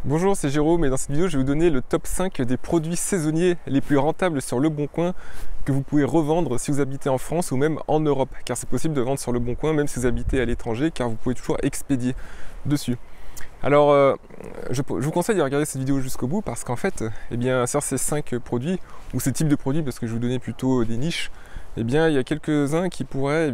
Bonjour, c'est Jérôme et dans cette vidéo, je vais vous donner le top 5 des produits saisonniers les plus rentables sur Le Bon Coin que vous pouvez revendre si vous habitez en France ou même en Europe, car c'est possible de vendre sur Le Bon Coin même si vous habitez à l'étranger, car vous pouvez toujours expédier dessus. Alors, je vous conseille de regarder cette vidéo jusqu'au bout parce qu'en fait, sur ces 5 produits, ou ces types de produits, parce que je vais vous donner plutôt des niches, il y a quelques-uns qui pourraient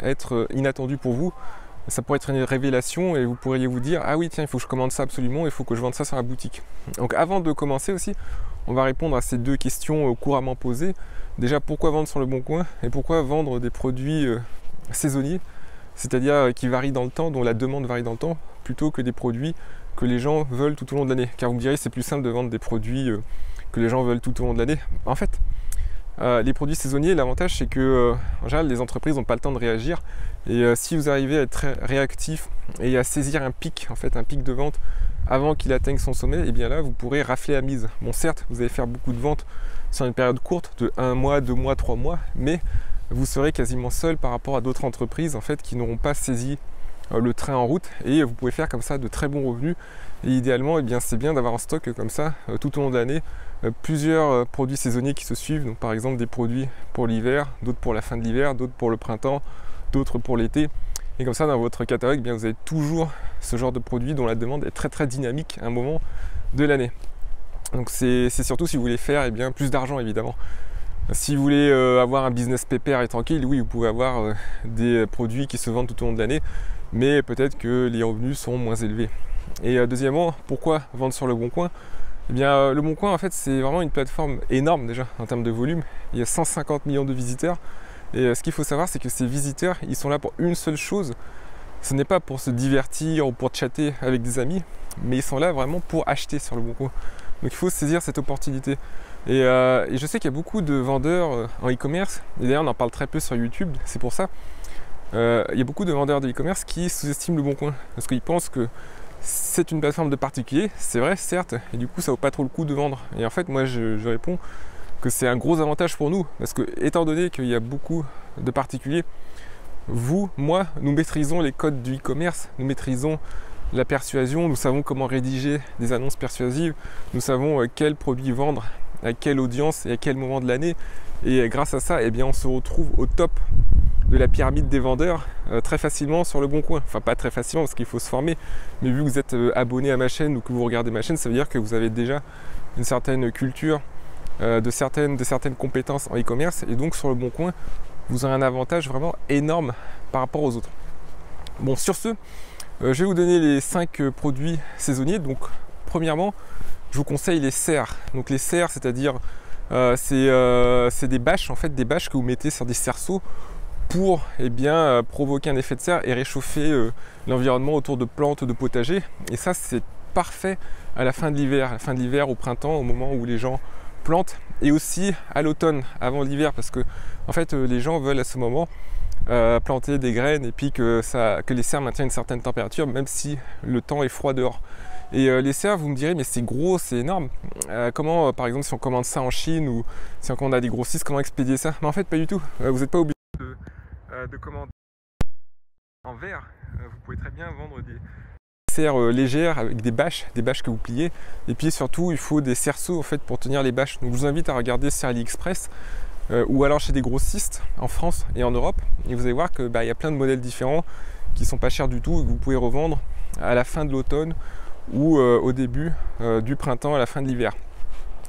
être inattendus pour vous. Ça pourrait être une révélation et vous pourriez vous dire ah oui tiens, il faut que je commande ça absolument, il faut que je vende ça sur la boutique. Donc avant de commencer aussi, on va répondre à ces deux questions couramment posées. Déjà, pourquoi vendre sur Le Bon Coin et pourquoi vendre des produits saisonniers, c'est-à-dire qui varient dans le temps, dont la demande varie dans le temps, plutôt que des produits que les gens veulent tout au long de l'année. Car vous me direz c'est plus simple de vendre des produits que les gens veulent tout au long de l'année. En fait, les produits saisonniers, l'avantage c'est que en général les entreprises n'ont pas le temps de réagir et si vous arrivez à être très réactif et à saisir un pic de vente avant qu'il atteigne son sommet, et bien là vous pourrez rafler la mise. Bon, certes vous allez faire beaucoup de ventes sur une période courte de 1 mois, 2 mois, 3 mois, mais vous serez quasiment seul par rapport à d'autres entreprises qui n'auront pas saisi le train en route, et vous pouvez faire comme ça de très bons revenus. Et idéalement, c'est bien d'avoir en stock comme ça tout au long de l'année plusieurs produits saisonniers qui se suivent. Donc par exemple des produits pour l'hiver, d'autres pour la fin de l'hiver, d'autres pour le printemps, d'autres pour l'été. Et comme ça, dans votre catalogue, vous avez toujours ce genre de produits dont la demande est très très dynamique à un moment de l'année. Donc c'est surtout si vous voulez faire plus d'argent évidemment. Si vous voulez avoir un business pépère et tranquille, oui, vous pouvez avoir des produits qui se vendent tout au long de l'année, mais peut-être que les revenus sont moins élevés. Et deuxièmement, pourquoi vendre sur Le Bon Coin ? Le Bon Coin, en fait, c'est vraiment une plateforme énorme déjà en termes de volume. Il y a 150 millions de visiteurs. Et ce qu'il faut savoir, c'est que ces visiteurs, ils sont là pour une seule chose. Ce n'est pas pour se divertir ou pour chatter avec des amis, mais ils sont là vraiment pour acheter sur Le Bon Coin. Donc il faut saisir cette opportunité. Et je sais qu'il y a beaucoup de vendeurs en e-commerce, et d'ailleurs on en parle très peu sur YouTube, c'est pour ça. Il y a beaucoup de vendeurs de e-commerce qui sous-estiment Le Bon Coin, parce qu'ils pensent que c'est une plateforme de particulier, c'est vrai certes, et du coup ça vaut pas trop le coup de vendre. Et en fait moi je réponds que c'est un gros avantage pour nous, parce que étant donné qu'il y a beaucoup de particuliers, vous, moi, nous maîtrisons les codes du e-commerce, nous maîtrisons la persuasion, nous savons comment rédiger des annonces persuasives, nous savons quel produit vendre, à quelle audience et à quel moment de l'année. Et grâce à ça, on se retrouve au top de la pyramide des vendeurs très facilement sur Le Bon Coin. Enfin, pas très facilement parce qu'il faut se former, mais vu que vous êtes abonné à ma chaîne ou que vous regardez ma chaîne, ça veut dire que vous avez déjà une certaine culture, de certaines compétences en e-commerce, et donc sur Le Bon Coin, vous aurez un avantage vraiment énorme par rapport aux autres. Bon, sur ce, je vais vous donner les 5 produits saisonniers. Donc, premièrement, je vous conseille les serres. Donc, les serres, c'est-à-dire, c'est des bâches, des bâches que vous mettez sur des cerceaux pour provoquer un effet de serre et réchauffer l'environnement autour de plantes de potager. Et ça, c'est parfait à la fin de l'hiver, au printemps, au moment où les gens plantent, et aussi à l'automne, avant l'hiver, parce que les gens veulent à ce moment planter des graines et puis que les serres maintiennent une certaine température, même si le temps est froid dehors. Et les serres, vous me direz, mais c'est gros, c'est énorme. Comment, par exemple, si on commande ça en Chine ou si on a des grossistes, comment expédier ça? Mais en fait, pas du tout. Vous n'êtes pas obligé de commander en verre. Vous pouvez très bien vendre des serres légères avec des bâches que vous pliez. Et puis surtout, il faut des cerceaux pour tenir les bâches. Donc je vous invite à regarder sur AliExpress ou alors chez des grossistes en France et en Europe. Et vous allez voir que y a plein de modèles différents qui sont pas chers du tout et que vous pouvez revendre à la fin de l'automne ou au début du printemps, à la fin de l'hiver.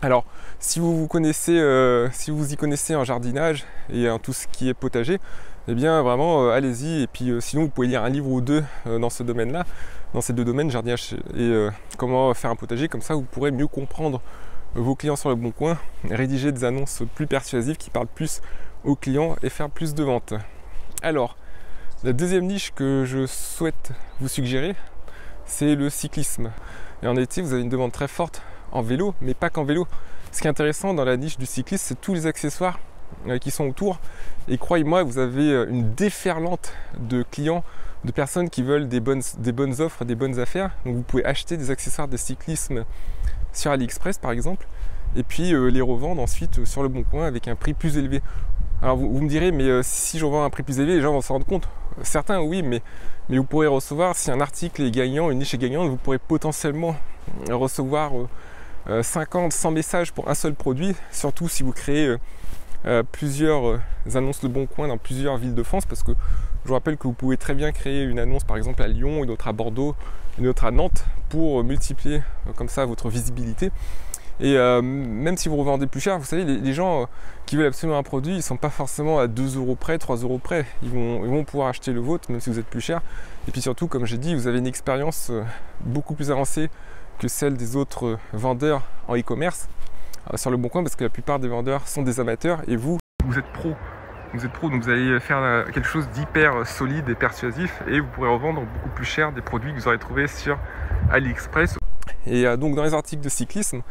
Alors, si vous y connaissez en jardinage et en tout ce qui est potager, vraiment allez-y. Et puis sinon vous pouvez lire un livre ou deux dans ce domaine-là, dans ces deux domaines, jardinage et comment faire un potager. Comme ça vous pourrez mieux comprendre vos clients sur Le Bon Coin, rédiger des annonces plus persuasives qui parlent plus aux clients et faire plus de ventes. Alors, la deuxième niche que je souhaite vous suggérer, c'est le cyclisme. Et en été, vous avez une demande très forte en vélo, mais pas qu'en vélo. Ce qui est intéressant dans la niche du cyclisme, c'est tous les accessoires qui sont autour. Et croyez-moi, vous avez une déferlante de clients, de personnes qui veulent des bonnes offres, des bonnes affaires. Donc vous pouvez acheter des accessoires de cyclisme sur AliExpress par exemple, et puis les revendre ensuite sur Le Bon Coin avec un prix plus élevé. Alors vous me direz, mais si je revends à un prix plus élevé, les gens vont s'en rendre compte. Certains, oui, mais vous pourrez recevoir, si un article est gagnant, une niche est gagnante, vous pourrez potentiellement recevoir 50, 100 messages pour un seul produit, surtout si vous créez plusieurs annonces Le Bon Coin dans plusieurs villes de France, parce que je vous rappelle que vous pouvez très bien créer une annonce par exemple à Lyon, une autre à Bordeaux, une autre à Nantes, pour multiplier comme ça votre visibilité. Et même si vous revendez plus cher, vous savez, les gens qui veulent absolument un produit, ils ne sont pas forcément à 2 euros près, 3 euros près. Ils vont pouvoir acheter le vôtre, même si vous êtes plus cher. Et puis surtout, comme j'ai dit, vous avez une expérience beaucoup plus avancée que celle des autres vendeurs en e-commerce sur Le Bon Coin, parce que la plupart des vendeurs sont des amateurs et vous êtes pro. Vous êtes pro, donc vous allez faire quelque chose d'hyper solide et persuasif, et vous pourrez revendre beaucoup plus cher des produits que vous aurez trouvés sur AliExpress. Et donc dans les articles de cyclisme,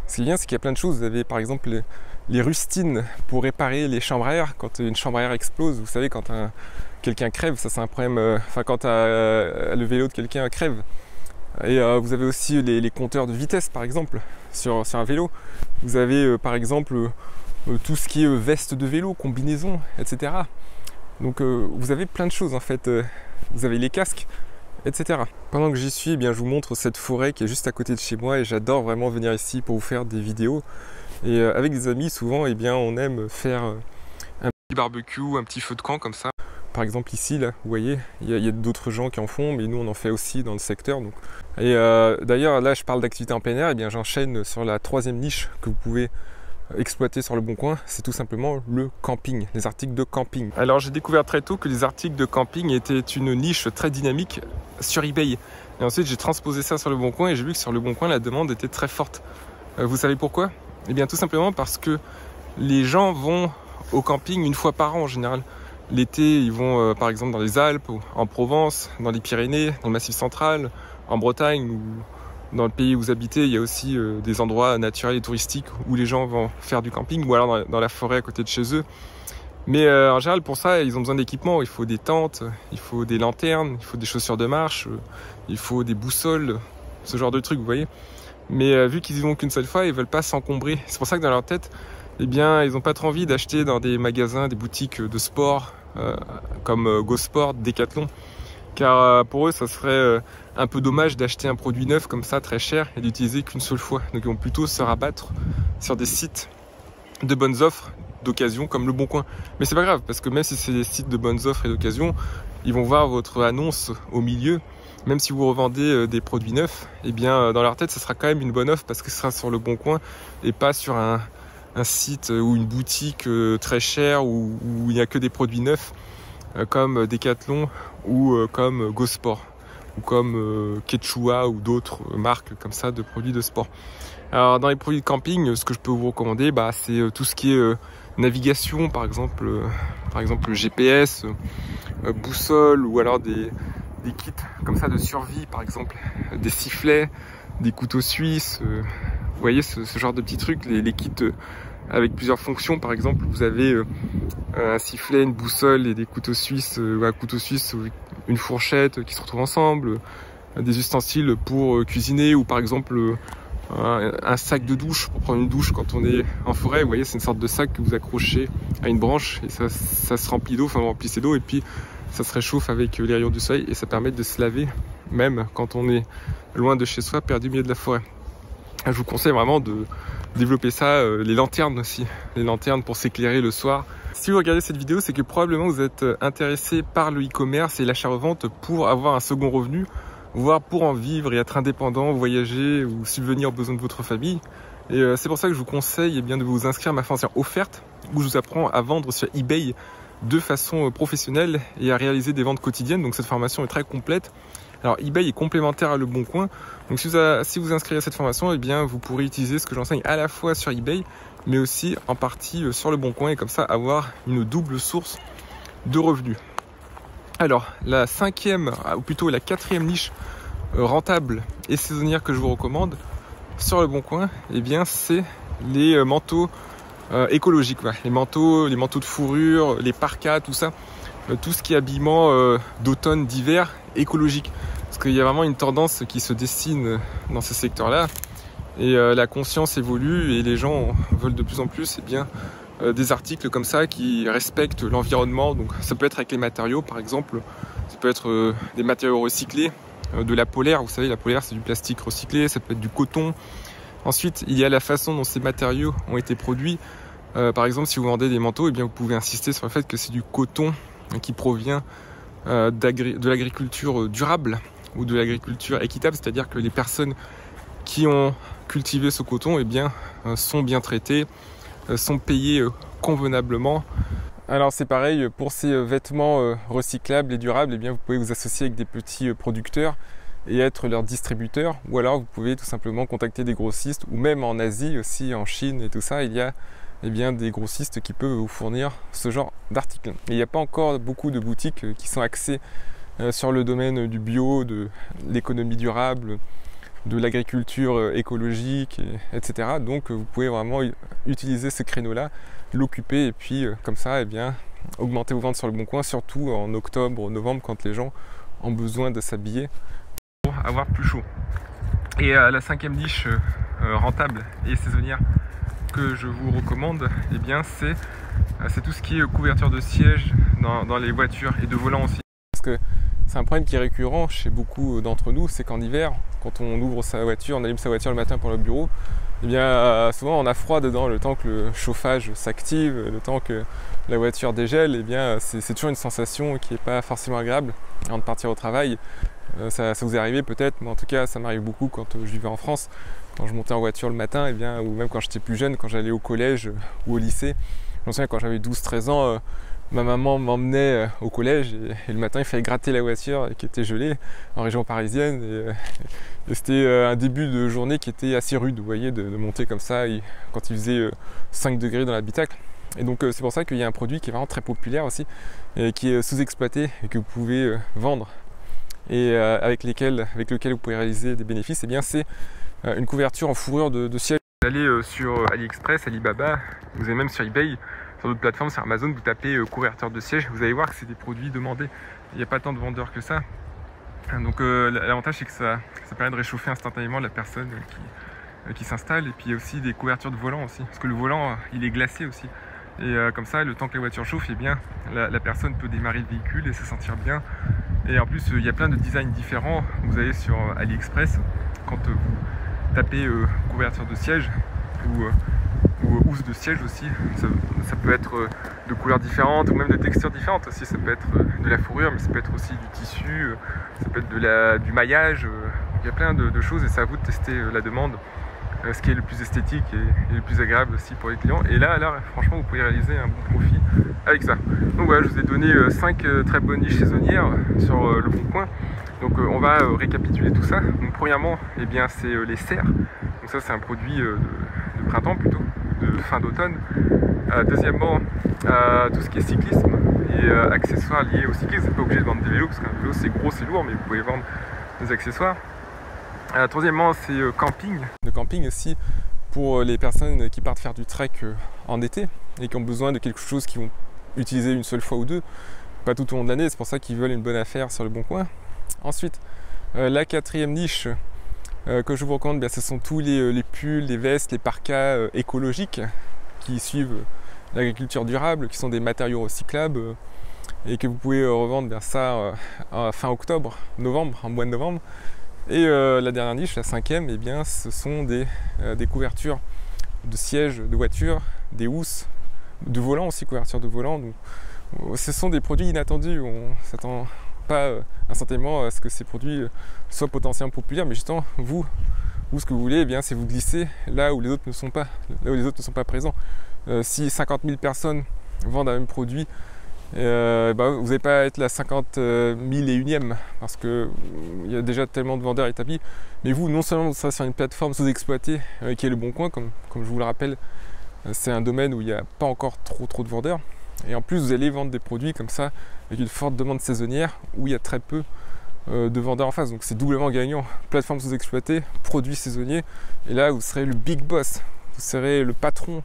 ce qui est bien, c'est qu'il y a plein de choses. Vous avez par exemple les rustines pour réparer les chambres à air. Quand une chambre à air explose, vous savez, quand quelqu'un crève, ça c'est un problème, quand le vélo de quelqu'un crève. Et vous avez aussi les compteurs de vitesse par exemple sur un vélo. Vous avez par exemple tout ce qui est veste de vélo, combinaison, etc. Donc vous avez plein de choses en fait. Vous avez les casques, etc. Pendant que j'y suis, eh bien, je vous montre cette forêt qui est juste à côté de chez moi, et j'adore vraiment venir ici pour vous faire des vidéos. Et avec des amis, souvent, eh bien, on aime faire un petit barbecue, un petit feu de camp comme ça. Par exemple ici, là, vous voyez, il y a d'autres gens qui en font, mais nous on en fait aussi dans le secteur. Donc. Et d'ailleurs, là je parle d'activité en plein air, et bien j'enchaîne sur la troisième niche que vous pouvez exploiter sur Le Bon Coin, c'est tout simplement le camping, les articles de camping. Alors j'ai découvert très tôt que les articles de camping étaient une niche très dynamique sur eBay. Et ensuite j'ai transposé ça sur Le Bon Coin, et j'ai vu que sur Le Bon Coin la demande était très forte. Vous savez pourquoi? Eh bien tout simplement parce que les gens vont au camping une fois par an en général. L'été, ils vont par exemple dans les Alpes, en Provence, dans les Pyrénées, dans le Massif central, en Bretagne, ou dans le pays où vous habitez. Il y a aussi des endroits naturels et touristiques où les gens vont faire du camping, ou alors dans la forêt à côté de chez eux. Mais en général, pour ça, ils ont besoin d'équipement. Il faut des tentes, il faut des lanternes, il faut des chaussures de marche, il faut des boussoles, ce genre de trucs, vous voyez. Mais vu qu'ils y vont qu'une seule fois, ils veulent pas s'encombrer. C'est pour ça que dans leur tête, eh bien, ils n'ont pas trop envie d'acheter dans des magasins, des boutiques de sport comme Go Sport, Decathlon, car pour eux, ça serait un peu dommage d'acheter un produit neuf comme ça, très cher, et d'utiliser qu'une seule fois. Donc ils vont plutôt se rabattre sur des sites de bonnes offres d'occasion comme Le Bon Coin. Mais c'est pas grave, parce que même si c'est des sites de bonnes offres et d'occasion, ils vont voir votre annonce au milieu. Même si vous revendez des produits neufs, eh bien dans leur tête, ce sera quand même une bonne offre, parce que ce sera sur Le Bon Coin et pas sur un site ou une boutique très chère où il n'y a que des produits neufs comme Decathlon ou comme Go Sport ou comme Quechua ou d'autres marques comme ça de produits de sport. Alors dans les produits de camping, ce que je peux vous recommander, c'est tout ce qui est navigation, par exemple GPS, boussole, ou alors des kits comme ça de survie, par exemple des sifflets, des couteaux suisses, vous voyez ce genre de petits trucs, les kits avec plusieurs fonctions. Par exemple, vous avez un sifflet, une boussole et des couteaux suisses, un couteau suisse, une fourchette qui se retrouvent ensemble, des ustensiles pour cuisiner, ou par exemple un sac de douche pour prendre une douche quand on est en forêt. Vous voyez, c'est une sorte de sac que vous accrochez à une branche, et ça se remplit d'eau, enfin vous remplissez d'eau, et puis ça se réchauffe avec les rayons du soleil, et ça permet de se laver même quand on est loin de chez soi, perdu au milieu de la forêt. Je vous conseille vraiment de développer ça, les lanternes aussi, les lanternes pour s'éclairer le soir. Si vous regardez cette vidéo, c'est que probablement vous êtes intéressé par le e-commerce et l'achat-revente pour avoir un second revenu, voire pour en vivre et être indépendant, voyager ou subvenir aux besoins de votre famille. Et c'est pour ça que je vous conseille de vous inscrire à ma formation offerte, où je vous apprends à vendre sur eBay de façon professionnelle et à réaliser des ventes quotidiennes. Donc cette formation est très complète. Alors eBay est complémentaire à Le Bon Coin, donc si vous inscrivez à cette formation, eh bien vous pourrez utiliser ce que j'enseigne à la fois sur eBay, mais aussi en partie sur Le Bon Coin, et comme ça avoir une double source de revenus. Alors la cinquième, ou plutôt la quatrième niche rentable et saisonnière que je vous recommande sur Le Bon Coin, eh bien c'est les manteaux écologiques, les manteaux de fourrure, les parkas, tout ça. Tout ce qui est habillement d'automne, d'hiver, écologique. Parce qu'il y a vraiment une tendance qui se dessine dans ce secteur-là. Et la conscience évolue, et les gens veulent de plus en plus des articles comme ça qui respectent l'environnement. Donc ça peut être avec les matériaux par exemple, ça peut être des matériaux recyclés, de la polaire, vous savez la polaire c'est du plastique recyclé, ça peut être du coton. Ensuite il y a la façon dont ces matériaux ont été produits. Par exemple si vous vendez des manteaux, eh bien, vous pouvez insister sur le fait que c'est du coton qui provient de l'agriculture durable ou de l'agriculture équitable, c'est-à-dire que les personnes qui ont cultivé ce coton eh bien, sont bien traitées, sont payées convenablement. Alors c'est pareil pour ces vêtements recyclables et durables, eh bien, vous pouvez vous associer avec des petits producteurs et être leur distributeur, ou alors vous pouvez tout simplement contacter des grossistes, ou même en Asie aussi, en Chine et tout ça, il y a eh bien, des grossistes qui peuvent vous fournir ce genre d'articles. Il n'y a pas encore beaucoup de boutiques qui sont axées sur le domaine du bio, de l'économie durable, de l'agriculture écologique, etc. Donc vous pouvez vraiment utiliser ce créneau-là, l'occuper et puis comme ça, eh bien, augmenter vos ventes sur le bon coin, surtout en octobre, novembre, quand les gens ont besoin de s'habiller pour avoir plus chaud. Et la cinquième niche rentable et saisonnière que je vous recommande, eh bien, c'est tout ce qui est couverture de siège dans les voitures et de volant aussi. Parce que c'est un problème qui est récurrent chez beaucoup d'entre nous, c'est qu'en hiver, quand on ouvre sa voiture, on allume sa voiture le matin pour le bureau, eh bien, souvent on a froid dedans, le temps que le chauffage s'active, le temps que la voiture dégèle, eh bien, c'est toujours une sensation qui n'est pas forcément agréable avant de partir au travail. Ça vous est arrivé peut-être, mais en tout cas ça m'arrive beaucoup quand je vivais en France, quand je montais en voiture le matin, eh bien, ou même quand j'étais plus jeune, quand j'allais au collège ou au lycée. Je me souviens quand j'avais 12-13 ans, ma maman m'emmenait au collège et le matin il fallait gratter la voiture qui était gelée en région parisienne et c'était un début de journée qui était assez rude, vous voyez, de monter comme ça quand il faisait 5 degrés dans l'habitacle. Et donc c'est pour ça qu'il y a un produit qui est vraiment très populaire aussi, et qui est sous-exploité et que vous pouvez vendre et avec lequel vous pouvez réaliser des bénéfices, et bien c'est une couverture en fourrure de siège. Vous allez sur AliExpress, Alibaba, vous allez même sur eBay, sur d'autres plateformes, sur Amazon, vous tapez couverture de siège, vous allez voir que c'est des produits demandés. Il n'y a pas tant de vendeurs que ça. Donc l'avantage c'est que ça permet de réchauffer instantanément la personne qui s'installe, et puis il y a aussi des couvertures de volant aussi, parce que le volant il est glacé aussi. Et comme ça, le temps que la voiture chauffe, eh bien, la personne peut démarrer le véhicule et se sentir bien. Et en plus, il y a plein de designs différents. Vous allez sur AliExpress, quand vous tapez couverture de siège ou housse de siège aussi, ça peut être de couleurs différentes ou même de textures différentes aussi. Ça peut être de la fourrure, mais ça peut être aussi du tissu, ça peut être du maillage. Il y a plein de choses et c'est à vous de tester la demande, ce qui est le plus esthétique et le plus agréable aussi pour les clients. Et là, franchement, vous pouvez réaliser un bon profit avec ça. Donc voilà, je vous ai donné 5 très bonnes niches saisonnières sur le bon coin. Donc on va récapituler tout ça. Donc premièrement, eh bien, c'est les serres. Donc ça, c'est un produit de printemps plutôt, de fin d'automne. Deuxièmement, tout ce qui est cyclisme et accessoires liés au cyclisme. Vous n'êtes pas obligé de vendre des vélos parce qu'un vélo c'est gros, c'est lourd, mais vous pouvez vendre des accessoires. Troisièmement, c'est camping. Le camping aussi pour les personnes qui partent faire du trek en été et qui ont besoin de quelque chose qu'ils vont utiliser une seule fois ou deux, pas tout au long de l'année, c'est pour ça qu'ils veulent une bonne affaire sur le bon coin. Ensuite, la quatrième niche que je vous recommande, bien, ce sont tous les pulls, les vestes, les parkas écologiques qui suivent l'agriculture durable, qui sont des matériaux recyclables et que vous pouvez revendre bien ça fin octobre, novembre, en mois de novembre. Et la dernière niche, la cinquième, eh bien, ce sont des couvertures de sièges de voiture, des housses, de volant aussi, couverture de volant. Donc, ce sont des produits inattendus. On ne s'attend pas instantanément à ce que ces produits soient potentiellement populaires, mais justement, vous ce que vous voulez, eh bien, c'est vous glisser là où les autres ne sont pas, présents. Si 50 000 personnes vendent un même produit, vous n'allez pas être la 50 001e parce qu'il y a déjà tellement de vendeurs établis. Mais vous, non seulement vous serez sur une plateforme sous-exploitée qui est le Bon Coin, comme je vous le rappelle, c'est un domaine où il n'y a pas encore trop de vendeurs. Et en plus, vous allez vendre des produits comme ça avec une forte demande saisonnière où il y a très peu de vendeurs en face. Donc c'est doublement gagnant. Plateforme sous-exploitée, produits saisonniers. Et là, vous serez le big boss. Vous serez le patron.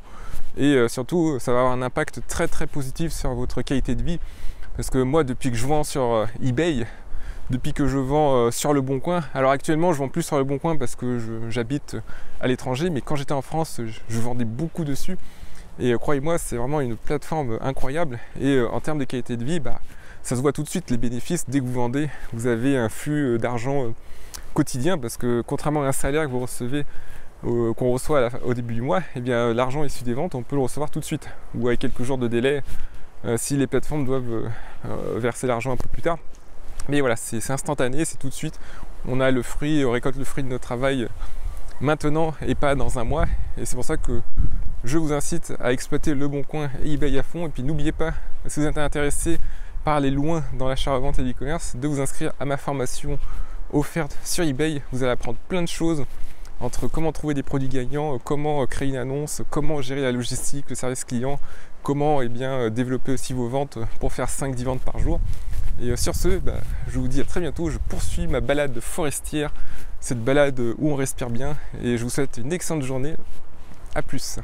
Et surtout, ça va avoir un impact très positif sur votre qualité de vie. Parce que moi, depuis que je vends sur eBay, depuis que je vends sur le Bon Coin, alors actuellement, je vends plus sur le Bon Coin parce que j'habite à l'étranger, mais quand j'étais en France, je vendais beaucoup dessus. Et croyez-moi, c'est vraiment une plateforme incroyable. Et en termes de qualité de vie, ça se voit tout de suite les bénéfices. Dès que vous vendez, vous avez un flux d'argent quotidien, parce que contrairement à un salaire que vous recevez, qu'on reçoit au début du mois, eh bien l'argent issu des ventes, on peut le recevoir tout de suite, ou avec quelques jours de délai, si les plateformes doivent verser l'argent un peu plus tard. Mais voilà, c'est instantané, c'est tout de suite. On a le fruit, on récolte le fruit de notre travail maintenant et pas dans un mois. Et c'est pour ça que je vous incite à exploiter Le Bon Coin et eBay à fond. Et puis n'oubliez pas, si vous êtes intéressé par aller loin dans l'achat-revente et l'e-commerce, de vous inscrire à ma formation offerte sur eBay. Vous allez apprendre plein de choses, entre comment trouver des produits gagnants, comment créer une annonce, comment gérer la logistique, le service client, comment développer aussi vos ventes pour faire 5-10 ventes par jour. Et sur ce, je vous dis à très bientôt. Je poursuis ma balade forestière, cette balade où on respire bien, et je vous souhaite une excellente journée. A plus.